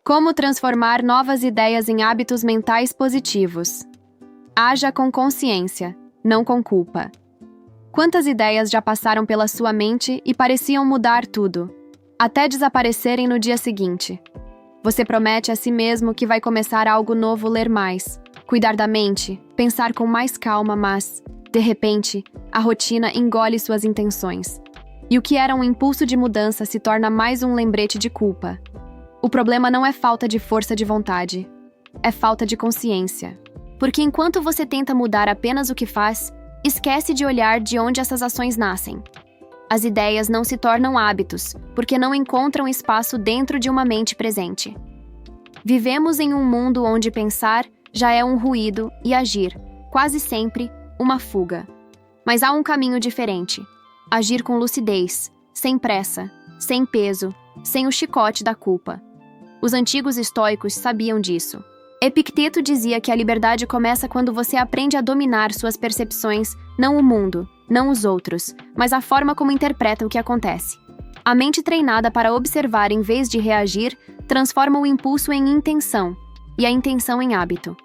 Como transformar novas ideias em hábitos mentais positivos? Haja com consciência, não com culpa. Quantas ideias já passaram pela sua mente e pareciam mudar tudo, até desaparecerem no dia seguinte? Você promete a si mesmo que vai começar algo novo, ler mais, cuidar da mente, pensar com mais calma, mas, de repente, a rotina engole suas intenções. E o que era um impulso de mudança se torna mais um lembrete de culpa. O problema não é falta de força de vontade, é falta de consciência. Porque enquanto você tenta mudar apenas o que faz, esquece de olhar de onde essas ações nascem. As ideias não se tornam hábitos, porque não encontram espaço dentro de uma mente presente. Vivemos em um mundo onde pensar já é um ruído e agir, quase sempre, uma fuga. Mas há um caminho diferente. Agir com lucidez, sem pressa, sem peso, sem o chicote da culpa. Os antigos estoicos sabiam disso. Epicteto dizia que a liberdade começa quando você aprende a dominar suas percepções, não o mundo, não os outros, mas a forma como interpreta o que acontece. A mente treinada para observar em vez de reagir transforma o impulso em intenção, e a intenção em hábito.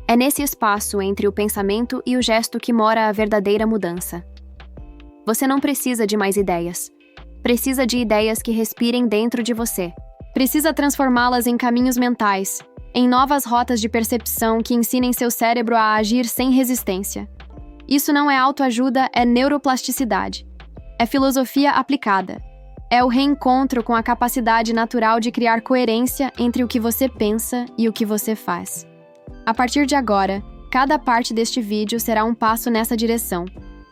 É nesse espaço entre o pensamento e o gesto que mora a verdadeira mudança. Você não precisa de mais ideias. Precisa de ideias que respirem dentro de você. Precisa transformá-las em caminhos mentais, em novas rotas de percepção que ensinem seu cérebro a agir sem resistência. Isso não é autoajuda, é neuroplasticidade. É filosofia aplicada. É o reencontro com a capacidade natural de criar coerência entre o que você pensa e o que você faz. A partir de agora, cada parte deste vídeo será um passo nessa direção.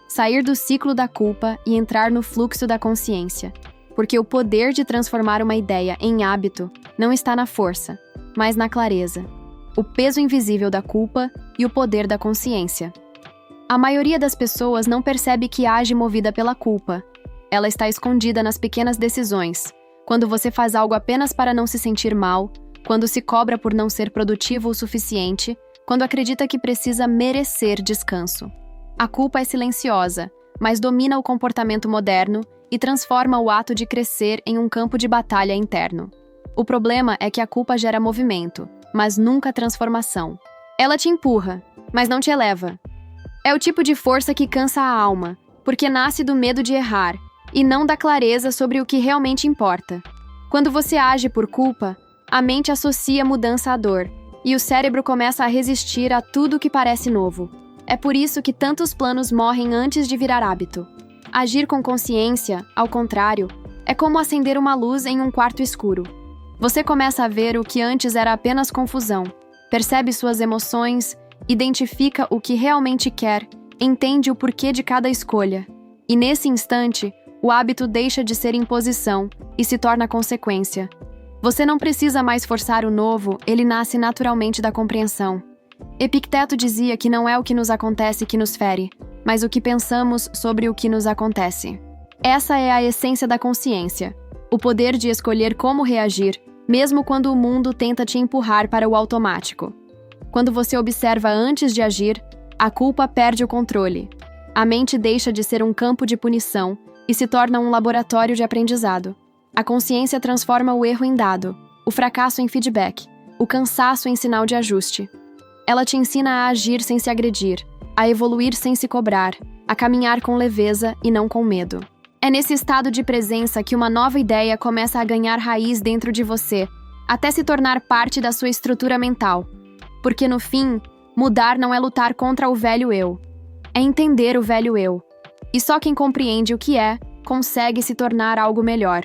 Sair do ciclo da culpa e entrar no fluxo da consciência. Porque o poder de transformar uma ideia em hábito não está na força, mas na clareza. O peso invisível da culpa e o poder da consciência. A maioria das pessoas não percebe que age movida pela culpa. Ela está escondida nas pequenas decisões. Quando você faz algo apenas para não se sentir mal, quando se cobra por não ser produtivo o suficiente, quando acredita que precisa merecer descanso. A culpa é silenciosa, mas domina o comportamento moderno e transforma o ato de crescer em um campo de batalha interno. O problema é que a culpa gera movimento, mas nunca transformação. Ela te empurra, mas não te eleva. É o tipo de força que cansa a alma, porque nasce do medo de errar, e não da clareza sobre o que realmente importa. Quando você age por culpa, a mente associa mudança à dor, e o cérebro começa a resistir a tudo que parece novo. É por isso que tantos planos morrem antes de virar hábito. Agir com consciência, ao contrário, é como acender uma luz em um quarto escuro. Você começa a ver o que antes era apenas confusão, percebe suas emoções, identifica o que realmente quer, entende o porquê de cada escolha. E nesse instante, o hábito deixa de ser imposição e se torna consequência. Você não precisa mais forçar o novo, ele nasce naturalmente da compreensão. Epicteto dizia que não é o que nos acontece que nos fere, mas o que pensamos sobre o que nos acontece. Essa é a essência da consciência, o poder de escolher como reagir, mesmo quando o mundo tenta te empurrar para o automático. Quando você observa antes de agir, a culpa perde o controle. A mente deixa de ser um campo de punição e se torna um laboratório de aprendizado. A consciência transforma o erro em dado, o fracasso em feedback, o cansaço em sinal de ajuste. Ela te ensina a agir sem se agredir, a evoluir sem se cobrar, a caminhar com leveza e não com medo. É nesse estado de presença que uma nova ideia começa a ganhar raiz dentro de você, até se tornar parte da sua estrutura mental. Porque no fim, mudar não é lutar contra o velho eu. É entender o velho eu. E só quem compreende o que é, consegue se tornar algo melhor.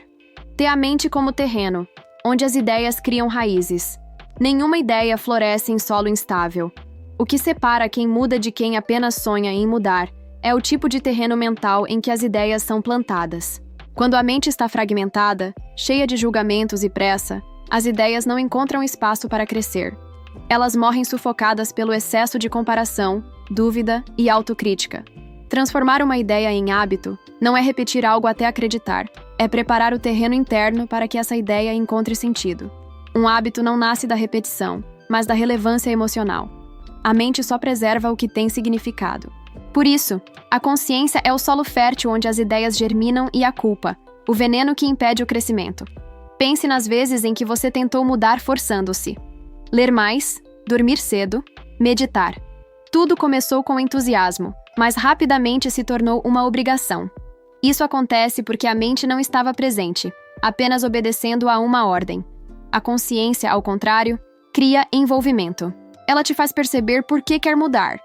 Ter a mente como terreno, onde as ideias criam raízes. Nenhuma ideia floresce em solo instável. O que separa quem muda de quem apenas sonha em mudar é o tipo de terreno mental em que as ideias são plantadas. Quando a mente está fragmentada, cheia de julgamentos e pressa, as ideias não encontram espaço para crescer. Elas morrem sufocadas pelo excesso de comparação, dúvida e autocrítica. Transformar uma ideia em hábito não é repetir algo até acreditar, é preparar o terreno interno para que essa ideia encontre sentido. Um hábito não nasce da repetição, mas da relevância emocional. A mente só preserva o que tem significado. Por isso, a consciência é o solo fértil onde as ideias germinam e a culpa, o veneno que impede o crescimento. Pense nas vezes em que você tentou mudar forçando-se. Ler mais, dormir cedo, meditar. Tudo começou com entusiasmo, mas rapidamente se tornou uma obrigação. Isso acontece porque a mente não estava presente, apenas obedecendo a uma ordem. A consciência, ao contrário, cria envolvimento. Ela te faz perceber por que quer mudar.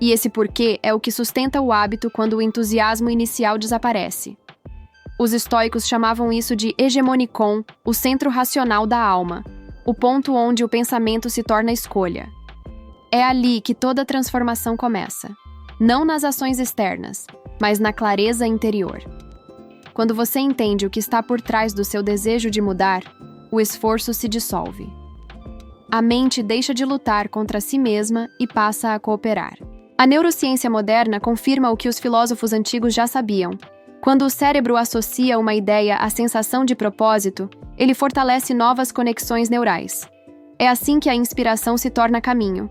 E esse porquê é o que sustenta o hábito quando o entusiasmo inicial desaparece. Os estoicos chamavam isso de hegemonikon, o centro racional da alma, o ponto onde o pensamento se torna escolha. É ali que toda transformação começa, não nas ações externas, mas na clareza interior. Quando você entende o que está por trás do seu desejo de mudar, o esforço se dissolve. A mente deixa de lutar contra si mesma e passa a cooperar. A neurociência moderna confirma o que os filósofos antigos já sabiam. Quando o cérebro associa uma ideia à sensação de propósito, ele fortalece novas conexões neurais. É assim que a inspiração se torna caminho.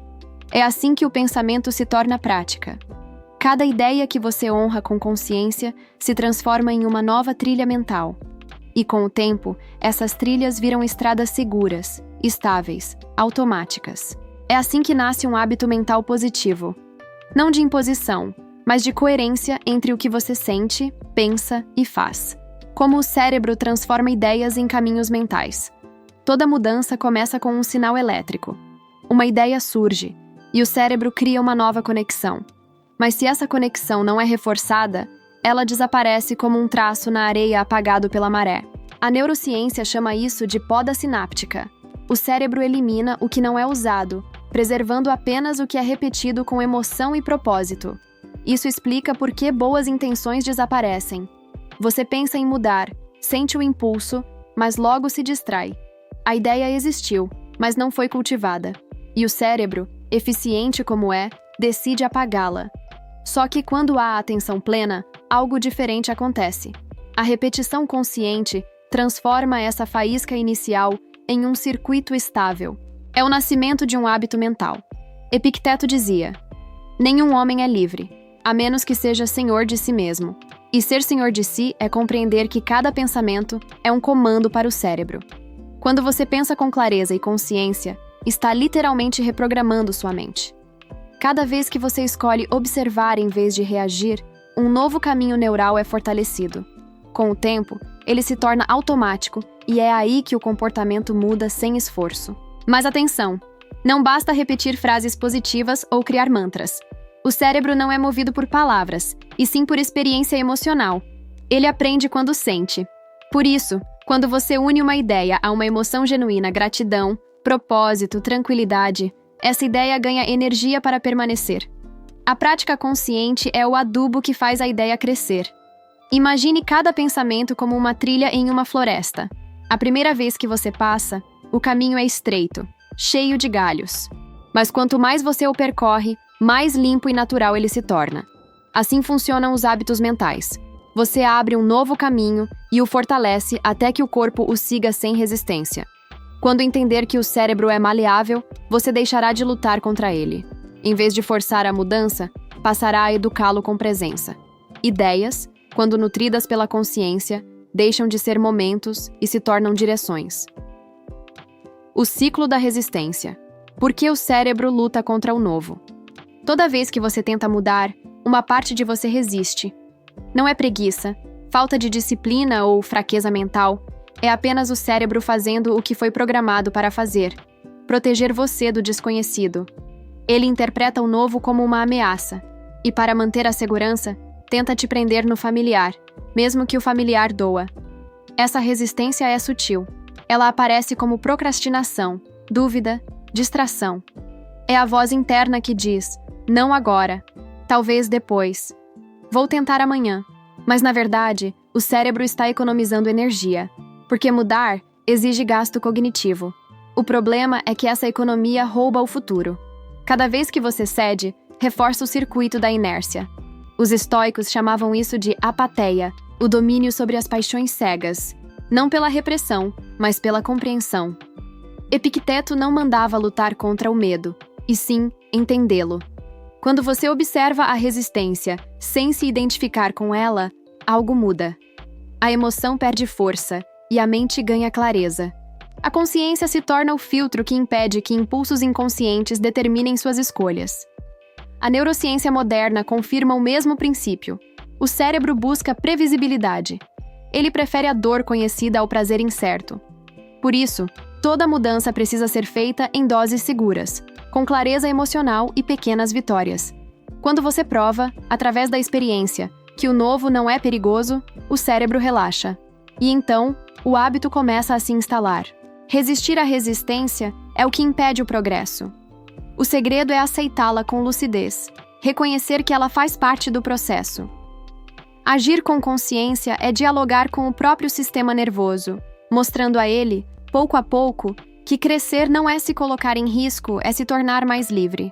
É assim que o pensamento se torna prática. Cada ideia que você honra com consciência se transforma em uma nova trilha mental. E com o tempo, essas trilhas viram estradas seguras, estáveis, automáticas. É assim que nasce um hábito mental positivo. Não de imposição, mas de coerência entre o que você sente, pensa e faz. Como o cérebro transforma ideias em caminhos mentais. Toda mudança começa com um sinal elétrico. Uma ideia surge, e o cérebro cria uma nova conexão. Mas se essa conexão não é reforçada, ela desaparece como um traço na areia apagado pela maré. A neurociência chama isso de poda sináptica. O cérebro elimina o que não é usado, preservando apenas o que é repetido com emoção e propósito. Isso explica por que boas intenções desaparecem. Você pensa em mudar, sente o impulso, mas logo se distrai. A ideia existiu, mas não foi cultivada. E o cérebro, eficiente como é, decide apagá-la. Só que quando há atenção plena, algo diferente acontece. A repetição consciente transforma essa faísca inicial em um circuito estável. É o nascimento de um hábito mental. Epicteto dizia: nenhum homem é livre, a menos que seja senhor de si mesmo. E ser senhor de si é compreender que cada pensamento é um comando para o cérebro. Quando você pensa com clareza e consciência, está literalmente reprogramando sua mente. Cada vez que você escolhe observar em vez de reagir, um novo caminho neural é fortalecido. Com o tempo, ele se torna automático e é aí que o comportamento muda sem esforço. Mas atenção! Não basta repetir frases positivas ou criar mantras. O cérebro não é movido por palavras, e sim por experiência emocional. Ele aprende quando sente. Por isso, quando você une uma ideia a uma emoção genuína, gratidão, propósito, tranquilidade, essa ideia ganha energia para permanecer. A prática consciente é o adubo que faz a ideia crescer. Imagine cada pensamento como uma trilha em uma floresta. A primeira vez que você passa, o caminho é estreito, cheio de galhos. Mas quanto mais você o percorre, mais limpo e natural ele se torna. Assim funcionam os hábitos mentais. Você abre um novo caminho e o fortalece até que o corpo o siga sem resistência. Quando entender que o cérebro é maleável, você deixará de lutar contra ele. Em vez de forçar a mudança, passará a educá-lo com presença. Ideias, quando nutridas pela consciência, deixam de ser momentos e se tornam direções. O ciclo da resistência. Por que o cérebro luta contra o novo? Toda vez que você tenta mudar, uma parte de você resiste. Não é preguiça, falta de disciplina ou fraqueza mental. É apenas o cérebro fazendo o que foi programado para fazer. Proteger você do desconhecido. Ele interpreta o novo como uma ameaça. E para manter a segurança, tenta te prender no familiar, mesmo que o familiar doa. Essa resistência é sutil. Ela aparece como procrastinação, dúvida, distração. É a voz interna que diz: não agora, talvez depois. Vou tentar amanhã. Mas na verdade, o cérebro está economizando energia. Porque mudar exige gasto cognitivo. O problema é que essa economia rouba o futuro. Cada vez que você cede, reforça o circuito da inércia. Os estoicos chamavam isso de apatheia, o domínio sobre as paixões cegas, não pela repressão, mas pela compreensão. Epicteto não mandava lutar contra o medo, e sim entendê-lo. Quando você observa a resistência sem se identificar com ela, algo muda. A emoção perde força, e a mente ganha clareza. A consciência se torna o filtro que impede que impulsos inconscientes determinem suas escolhas. A neurociência moderna confirma o mesmo princípio. O cérebro busca previsibilidade. Ele prefere a dor conhecida ao prazer incerto. Por isso, toda mudança precisa ser feita em doses seguras, com clareza emocional e pequenas vitórias. Quando você prova, através da experiência, que o novo não é perigoso, o cérebro relaxa. E então, o hábito começa a se instalar. Resistir à resistência é o que impede o progresso. O segredo é aceitá-la com lucidez, reconhecer que ela faz parte do processo. Agir com consciência é dialogar com o próprio sistema nervoso, mostrando a ele, pouco a pouco, que crescer não é se colocar em risco, é se tornar mais livre.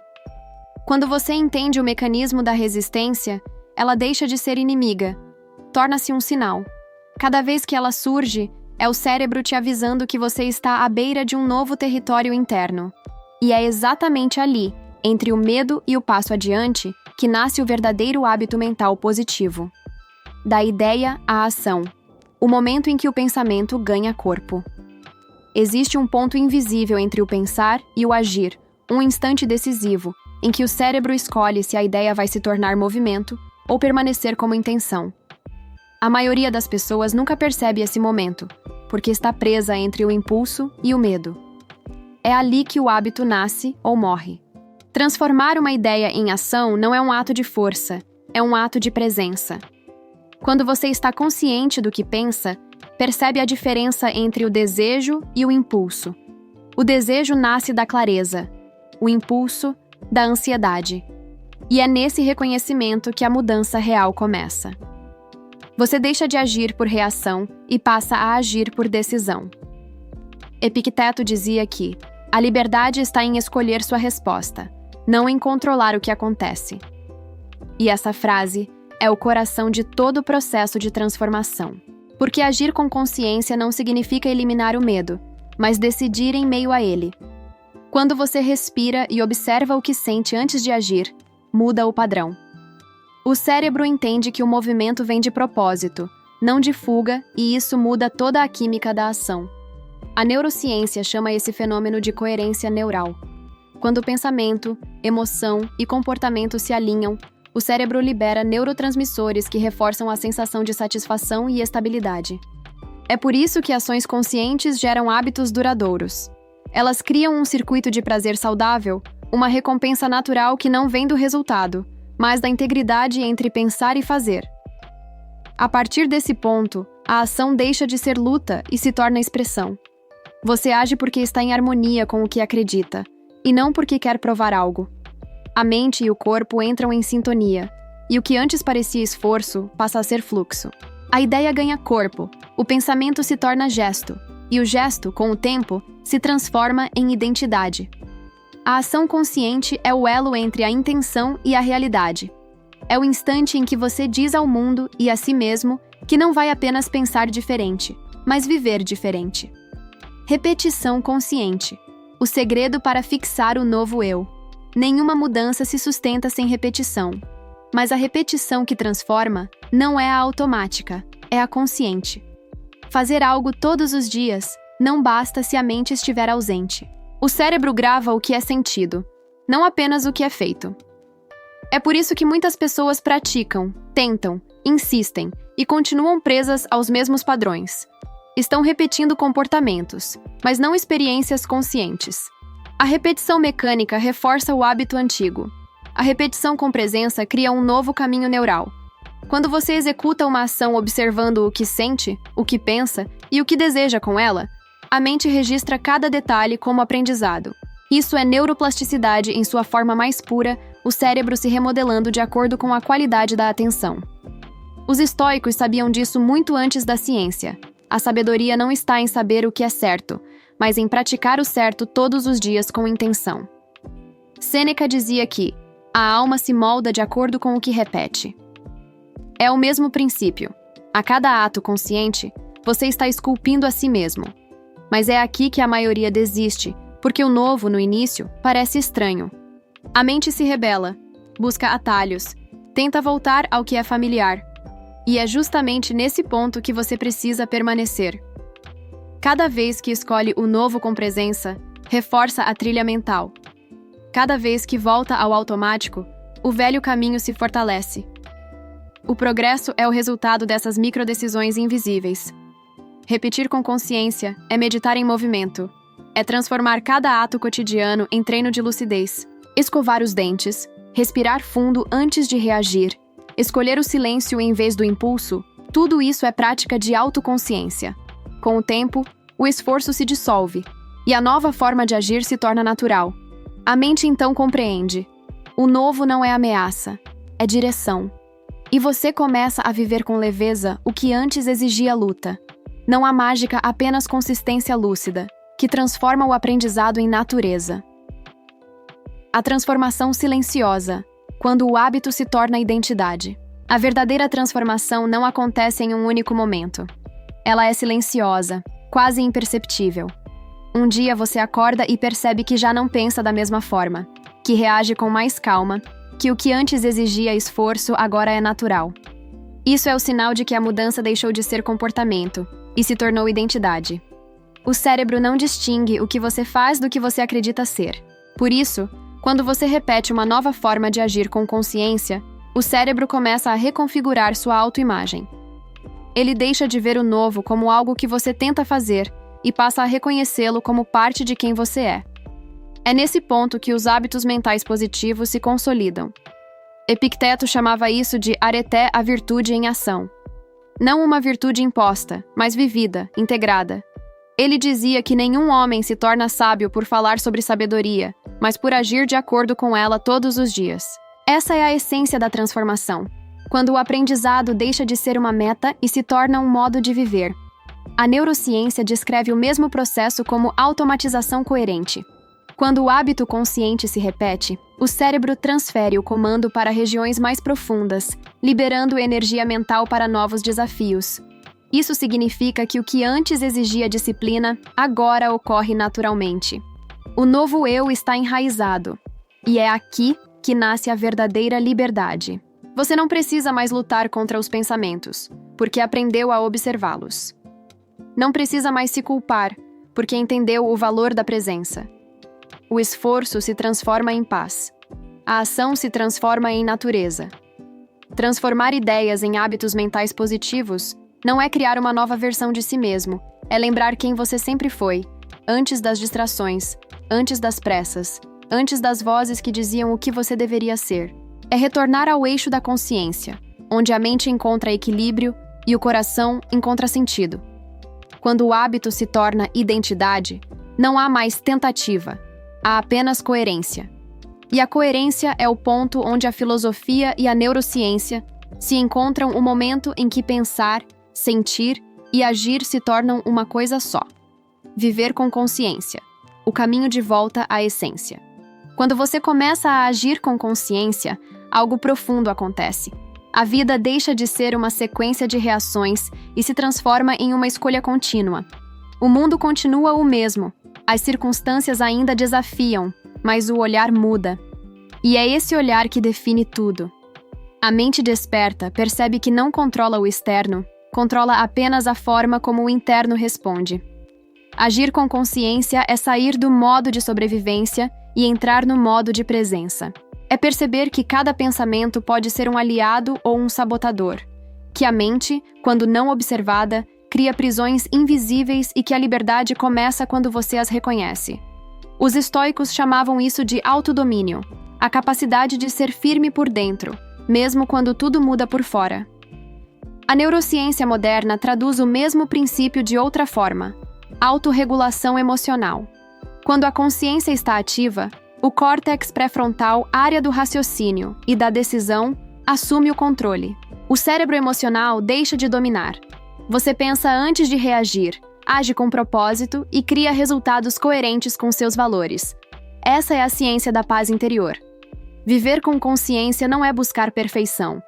Quando você entende o mecanismo da resistência, ela deixa de ser inimiga, torna-se um sinal. Cada vez que ela surge, é o cérebro te avisando que você está à beira de um novo território interno. E é exatamente ali, entre o medo e o passo adiante, que nasce o verdadeiro hábito mental positivo. Da ideia à ação. O momento em que o pensamento ganha corpo. Existe um ponto invisível entre o pensar e o agir, um instante decisivo, em que o cérebro escolhe se a ideia vai se tornar movimento ou permanecer como intenção. A maioria das pessoas nunca percebe esse momento, porque está presa entre o impulso e o medo. É ali que o hábito nasce ou morre. Transformar uma ideia em ação não é um ato de força, é um ato de presença. Quando você está consciente do que pensa, percebe a diferença entre o desejo e o impulso. O desejo nasce da clareza, o impulso da ansiedade. E é nesse reconhecimento que a mudança real começa. Você deixa de agir por reação e passa a agir por decisão. Epicteto dizia que a liberdade está em escolher sua resposta, não em controlar o que acontece. E essa frase é o coração de todo o processo de transformação. Porque agir com consciência não significa eliminar o medo, mas decidir em meio a ele. Quando você respira e observa o que sente antes de agir, muda o padrão. O cérebro entende que o movimento vem de propósito, não de fuga, e isso muda toda a química da ação. A neurociência chama esse fenômeno de coerência neural. Quando o pensamento, emoção e comportamento se alinham, o cérebro libera neurotransmissores que reforçam a sensação de satisfação e estabilidade. É por isso que ações conscientes geram hábitos duradouros. Elas criam um circuito de prazer saudável, uma recompensa natural que não vem do resultado, mas da integridade entre pensar e fazer. A partir desse ponto, a ação deixa de ser luta e se torna expressão. Você age porque está em harmonia com o que acredita, e não porque quer provar algo. A mente e o corpo entram em sintonia, e o que antes parecia esforço passa a ser fluxo. A ideia ganha corpo, o pensamento se torna gesto, e o gesto, com o tempo, se transforma em identidade. A ação consciente é o elo entre a intenção e a realidade. É o instante em que você diz ao mundo e a si mesmo que não vai apenas pensar diferente, mas viver diferente. Repetição consciente. O segredo para fixar o novo eu. Nenhuma mudança se sustenta sem repetição. Mas a repetição que transforma não é a automática, é a consciente. Fazer algo todos os dias não basta se a mente estiver ausente. O cérebro grava o que é sentido, não apenas o que é feito. É por isso que muitas pessoas praticam, tentam, insistem e continuam presas aos mesmos padrões. Estão repetindo comportamentos, mas não experiências conscientes. A repetição mecânica reforça o hábito antigo. A repetição com presença cria um novo caminho neural. Quando você executa uma ação observando o que sente, o que pensa e o que deseja com ela, a mente registra cada detalhe como aprendizado. Isso é neuroplasticidade em sua forma mais pura, o cérebro se remodelando de acordo com a qualidade da atenção. Os estoicos sabiam disso muito antes da ciência. A sabedoria não está em saber o que é certo, mas em praticar o certo todos os dias com intenção. Sêneca dizia que a alma se molda de acordo com o que repete. É o mesmo princípio. A cada ato consciente, você está esculpindo a si mesmo. Mas é aqui que a maioria desiste, porque o novo, no início, parece estranho. A mente se rebela, busca atalhos, tenta voltar ao que é familiar. E é justamente nesse ponto que você precisa permanecer. Cada vez que escolhe o novo com presença, reforça a trilha mental. Cada vez que volta ao automático, o velho caminho se fortalece. O progresso é o resultado dessas microdecisões invisíveis. Repetir com consciência é meditar em movimento. É transformar cada ato cotidiano em treino de lucidez. Escovar os dentes, respirar fundo antes de reagir, escolher o silêncio em vez do impulso, tudo isso é prática de autoconsciência. Com o tempo, o esforço se dissolve e a nova forma de agir se torna natural. A mente então compreende. O novo não é ameaça, é direção. E você começa a viver com leveza o que antes exigia luta. Não há mágica, apenas consistência lúcida, que transforma o aprendizado em natureza. A transformação silenciosa, quando o hábito se torna identidade. A verdadeira transformação não acontece em um único momento. Ela é silenciosa, quase imperceptível. Um dia você acorda e percebe que já não pensa da mesma forma, que reage com mais calma, que o que antes exigia esforço agora é natural. Isso é o sinal de que a mudança deixou de ser comportamento e se tornou identidade. O cérebro não distingue o que você faz do que você acredita ser. Por isso, quando você repete uma nova forma de agir com consciência, o cérebro começa a reconfigurar sua autoimagem. Ele deixa de ver o novo como algo que você tenta fazer e passa a reconhecê-lo como parte de quem você é. É nesse ponto que os hábitos mentais positivos se consolidam. Epicteto chamava isso de areté, a virtude em ação. Não uma virtude imposta, mas vivida, integrada. Ele dizia que nenhum homem se torna sábio por falar sobre sabedoria, mas por agir de acordo com ela todos os dias. Essa é a essência da transformação, quando o aprendizado deixa de ser uma meta e se torna um modo de viver. A neurociência descreve o mesmo processo como automatização coerente. Quando o hábito consciente se repete, o cérebro transfere o comando para regiões mais profundas, liberando energia mental para novos desafios. Isso significa que o que antes exigia disciplina, agora ocorre naturalmente. O novo eu está enraizado, e é aqui que nasce a verdadeira liberdade. Você não precisa mais lutar contra os pensamentos, porque aprendeu a observá-los. Não precisa mais se culpar, porque entendeu o valor da presença. O esforço se transforma em paz. A ação se transforma em natureza. Transformar ideias em hábitos mentais positivos não é criar uma nova versão de si mesmo, é lembrar quem você sempre foi, antes das distrações, antes das pressas, antes das vozes que diziam o que você deveria ser. É retornar ao eixo da consciência, onde a mente encontra equilíbrio e o coração encontra sentido. Quando o hábito se torna identidade, não há mais tentativa, há apenas coerência. E a coerência é o ponto onde a filosofia e a neurociência se encontram, o momento em que pensar, sentir e agir se tornam uma coisa só. Viver com consciência, o caminho de volta à essência. Quando você começa a agir com consciência, algo profundo acontece. A vida deixa de ser uma sequência de reações e se transforma em uma escolha contínua. O mundo continua o mesmo, as circunstâncias ainda desafiam, mas o olhar muda. E é esse olhar que define tudo. A mente desperta percebe que não controla o externo, controla apenas a forma como o interno responde. Agir com consciência é sair do modo de sobrevivência e entrar no modo de presença. É perceber que cada pensamento pode ser um aliado ou um sabotador, que a mente, quando não observada, cria prisões invisíveis e que a liberdade começa quando você as reconhece. Os estoicos chamavam isso de autodomínio, a capacidade de ser firme por dentro, mesmo quando tudo muda por fora. A neurociência moderna traduz o mesmo princípio de outra forma: autorregulação emocional. Quando a consciência está ativa, o córtex pré-frontal, área do raciocínio e da decisão, assume o controle. O cérebro emocional deixa de dominar. Você pensa antes de reagir, age com propósito e cria resultados coerentes com seus valores. Essa é a ciência da paz interior. Viver com consciência não é buscar perfeição,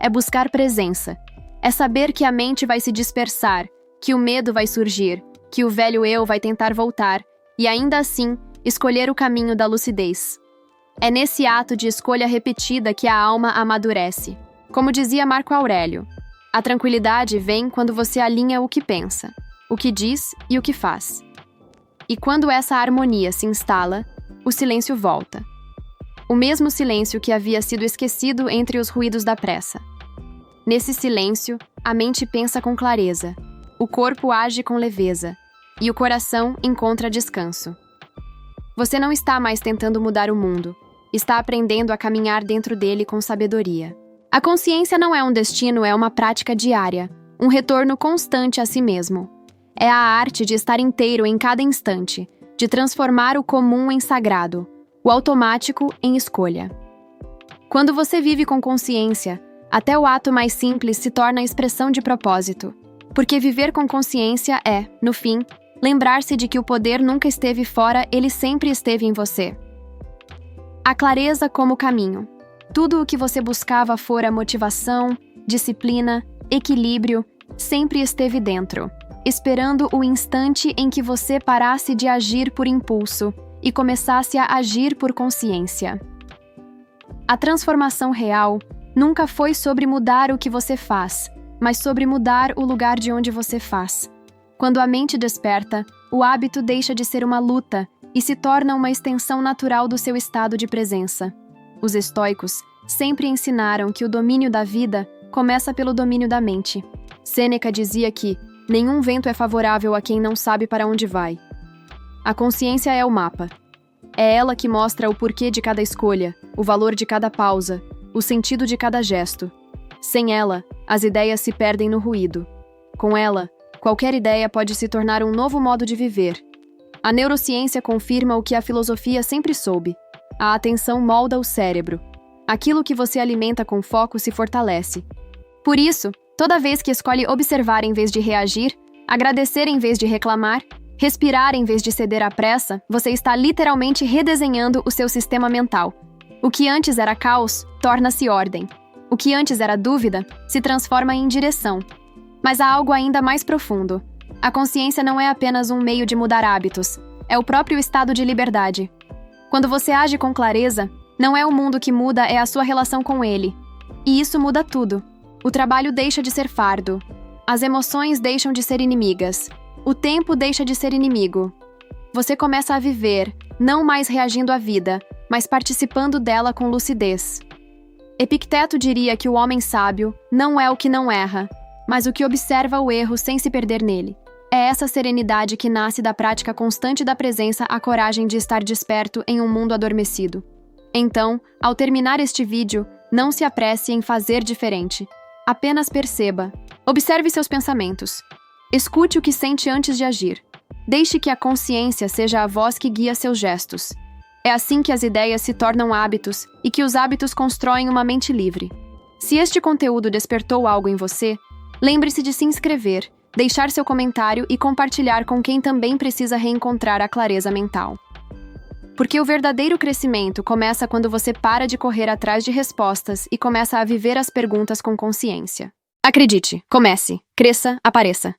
é buscar presença. É saber que a mente vai se dispersar, que o medo vai surgir, que o velho eu vai tentar voltar, e ainda assim, escolher o caminho da lucidez. É nesse ato de escolha repetida que a alma amadurece. Como dizia Marco Aurélio, a tranquilidade vem quando você alinha o que pensa, o que diz e o que faz. E quando essa harmonia se instala, o silêncio volta. O mesmo silêncio que havia sido esquecido entre os ruídos da pressa. Nesse silêncio, a mente pensa com clareza, o corpo age com leveza, e o coração encontra descanso. Você não está mais tentando mudar o mundo, está aprendendo a caminhar dentro dele com sabedoria. A consciência não é um destino, é uma prática diária, um retorno constante a si mesmo. É a arte de estar inteiro em cada instante, de transformar o comum em sagrado, o automático em escolha. Quando você vive com consciência, até o ato mais simples se torna expressão de propósito, porque viver com consciência é, no fim, lembrar-se de que o poder nunca esteve fora, ele sempre esteve em você. A clareza como caminho. Tudo o que você buscava fora motivação, disciplina, equilíbrio, sempre esteve dentro, esperando o instante em que você parasse de agir por impulso e começasse a agir por consciência. A transformação real nunca foi sobre mudar o que você faz, mas sobre mudar o lugar de onde você faz. Quando a mente desperta, o hábito deixa de ser uma luta e se torna uma extensão natural do seu estado de presença. Os estoicos sempre ensinaram que o domínio da vida começa pelo domínio da mente. Sêneca dizia que nenhum vento é favorável a quem não sabe para onde vai. A consciência é o mapa. É ela que mostra o porquê de cada escolha, o valor de cada pausa, o sentido de cada gesto. Sem ela, as ideias se perdem no ruído. Com ela, qualquer ideia pode se tornar um novo modo de viver. A neurociência confirma o que a filosofia sempre soube. A atenção molda o cérebro. Aquilo que você alimenta com foco se fortalece. Por isso, toda vez que escolhe observar em vez de reagir, agradecer em vez de reclamar, respirar em vez de ceder à pressa, você está literalmente redesenhando o seu sistema mental. O que antes era caos, torna-se ordem. O que antes era dúvida, se transforma em direção. Mas há algo ainda mais profundo. A consciência não é apenas um meio de mudar hábitos, é o próprio estado de liberdade. Quando você age com clareza, não é o mundo que muda, é a sua relação com ele. E isso muda tudo. O trabalho deixa de ser fardo. As emoções deixam de ser inimigas. O tempo deixa de ser inimigo. Você começa a viver, não mais reagindo à vida, mas participando dela com lucidez. Epicteto diria que o homem sábio não é o que não erra, mas o que observa o erro sem se perder nele. É essa serenidade que nasce da prática constante da presença a coragem de estar desperto em um mundo adormecido. Então, ao terminar este vídeo, não se apresse em fazer diferente. Apenas perceba. Observe seus pensamentos. Escute o que sente antes de agir. Deixe que a consciência seja a voz que guia seus gestos. É assim que as ideias se tornam hábitos e que os hábitos constroem uma mente livre. Se este conteúdo despertou algo em você, lembre-se de se inscrever, deixar seu comentário e compartilhar com quem também precisa reencontrar a clareza mental. Porque o verdadeiro crescimento começa quando você para de correr atrás de respostas e começa a viver as perguntas com consciência. Acredite, comece, cresça, apareça.